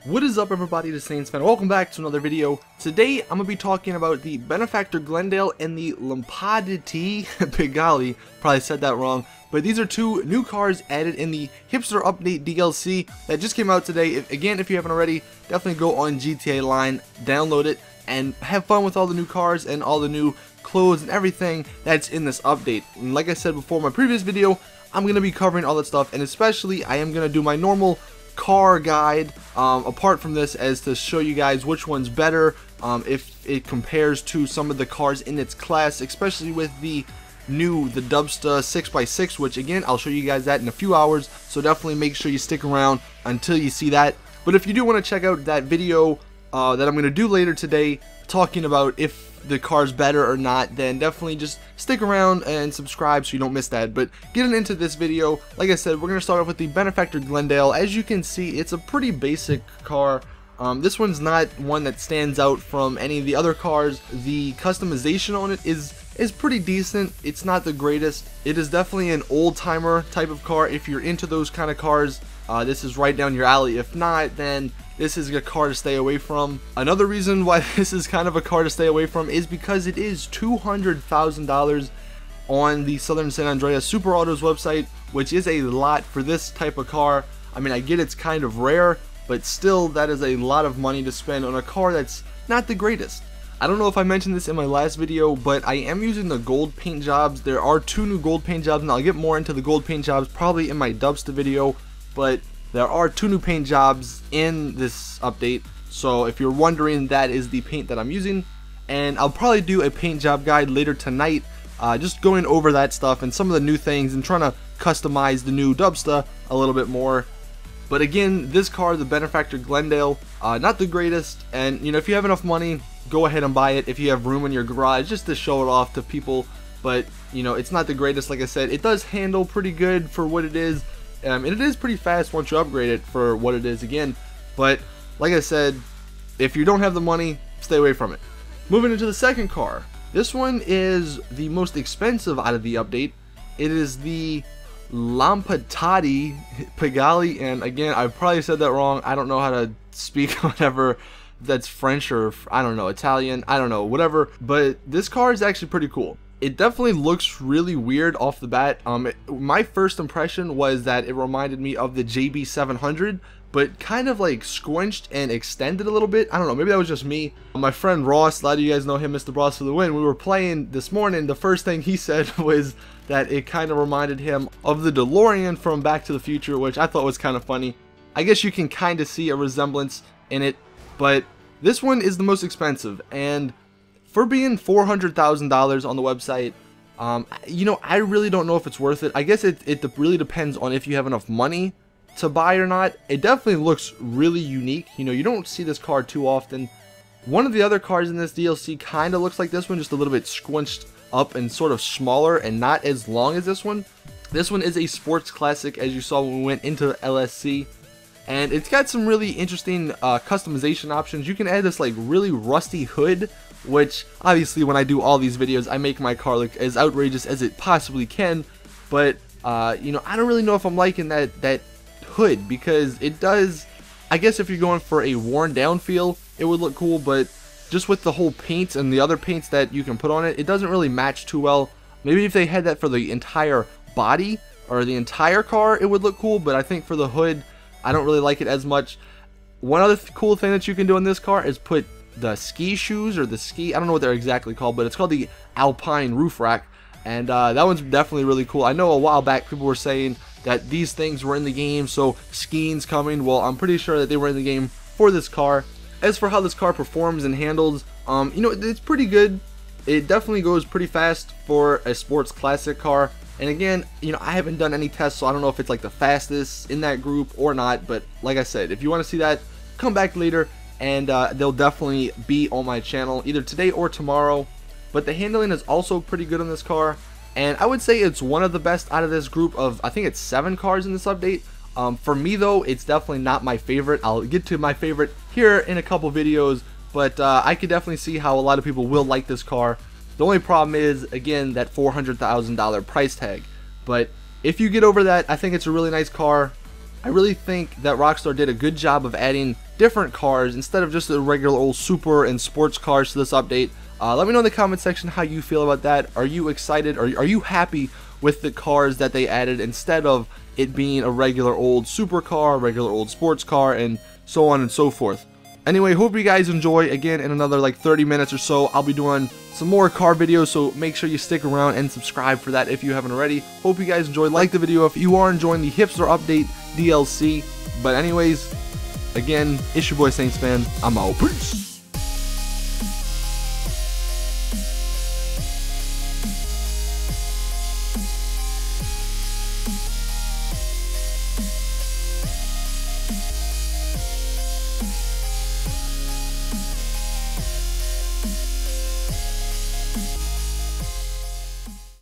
What is up, everybody? This is Saintsfan. Welcome back to another video. Today I'm going to be talking about the Benefactor Glendale and the Lampadati Pigalleo. Probably said that wrong, but these are two new cars added in the Hipster update DLC that just came out today. If you haven't already, definitely go on GTA Line, download it, and have fun with all the new cars and all the new clothes and everything that's in this update. And like I said before in my previous video, I'm going to be covering all that stuff, and especially I am going to do my normal car guide apart from this, as to show you guys which one's better if it compares to some of the cars in its class, especially with the Dubsta 6x6, which again I'll show you guys that in a few hours, so definitely make sure you stick around until you see that. But if you do want to check out that video that I'm going to do later today talking about if the car's better or not, then definitely just stick around and subscribe so you don't miss that. But getting into this video, like I said, we're going to start off with the Benefactor Glendale. As you can see, it's a pretty basic car. This one's not one that stands out from any of the other cars. The customization on it is pretty decent. It's not the greatest. It is definitely an old-timer type of car. If you're into those kind of cars, this is right down your alley. If not, then this is a car to stay away from. Another reason why this is kind of a car to stay away from is because it is $200,000 on the Southern San Andreas Super Autos website, which is a lot for this type of car. I mean, I get it's kind of rare, but still, that is a lot of money to spend on a car that's not the greatest. I don't know if I mentioned this in my last video, but I am using the gold paint jobs. There are two new gold paint jobs, and I'll get more into the gold paint jobs probably in my Dubsta video, but there are two new paint jobs in this update, so if you're wondering, that is the paint that I'm using. And I'll probably do a paint job guide later tonight, just going over that stuff and some of the new things and trying to customize the new Dubsta a little bit more. But again, this car, the Benefactor Glendale, not the greatest, and you know, if you have enough money, go ahead and buy it if you have room in your garage just to show it off to people. But you know, it's not the greatest. Like I said, it does handle pretty good for what it is. And it is pretty fast once you upgrade it for what it is again. But like I said, if you don't have the money, stay away from it. Moving into the second car. This one is the most expensive out of the update. It is the Lampadati Pigalleo, and again, I probably said that wrong. I don't know how to speak whatever that's French or I don't know, Italian, I don't know, whatever. But this car is actually pretty cool. It definitely looks really weird off the bat. My first impression was that it reminded me of the JB700, but kind of like squinched and extended a little bit. I don't know, maybe that was just me. My friend Ross, a lot of you guys know him, Mr. Bros for the win. We were playing this morning. The first thing he said was that it kind of reminded him of the DeLorean from Back to the Future, which I thought was kind of funny. I guess you can kind of see a resemblance in it, but this one is the most expensive, and for being $400,000 on the website, you know, I really don't know if it's worth it. I guess it really depends on if you have enough money to buy or not. It definitely looks really unique. You know, you don't see this car too often. One of the other cars in this DLC kind of looks like this one, just a little bit squinched up and sort of smaller and not as long as this one. This one is a sports classic, as you saw when we went into LSC. And it's got some really interesting customization options. You can add this like really rusty hood, which obviously when I do all these videos I make my car look as outrageous as it possibly can. But you know, I don't really know if I'm liking that hood, because it does, I guess if you're going for a worn down feel, it would look cool, but just with the whole paint and the other paints that you can put on it, it doesn't really match too well. Maybe if they had that for the entire body or the entire car, it would look cool, but I think for the hood, I don't really like it as much. One other cool thing that you can do in this car is put the ski shoes, or the ski, I don't know what they're exactly called, but it's called the Alpine roof rack, and that one's definitely really cool. I know a while back people were saying that these things were in the game, so skiing's coming. Well, I'm pretty sure that they were in the game for this car. As for how this car performs and handles, you know, it's pretty good. It definitely goes pretty fast for a sports classic car. And again, you know, I haven't done any tests, so I don't know if it's like the fastest in that group or not. But like I said, if you want to see that, come back later, and they'll definitely be on my channel either today or tomorrow. But the handling is also pretty good on this car, and I would say it's one of the best out of this group of, I think it's 7 cars in this update. For me though, it's definitely not my favorite. I'll get to my favorite here in a couple videos, but I could definitely see how a lot of people will like this car. The only problem is, again, that $400,000 price tag. But if you get over that, I think it's a really nice car. I really think that Rockstar did a good job of adding different cars instead of just the regular old super and sports cars to this update. Let me know in the comment section how you feel about that. Are you excited? Are you happy with the cars that they added instead of it being a regular old supercar, regular old sports car, and so on and so forth? Anyway, hope you guys enjoy. Again, in another like 30 minutes or so, I'll be doing some more car videos, so make sure you stick around and subscribe for that if you haven't already. Hope you guys enjoy. Like the video if you are enjoying the Hipster update DLC. But anyways, again, it's your boy Saintsfan. I'm out. Peace.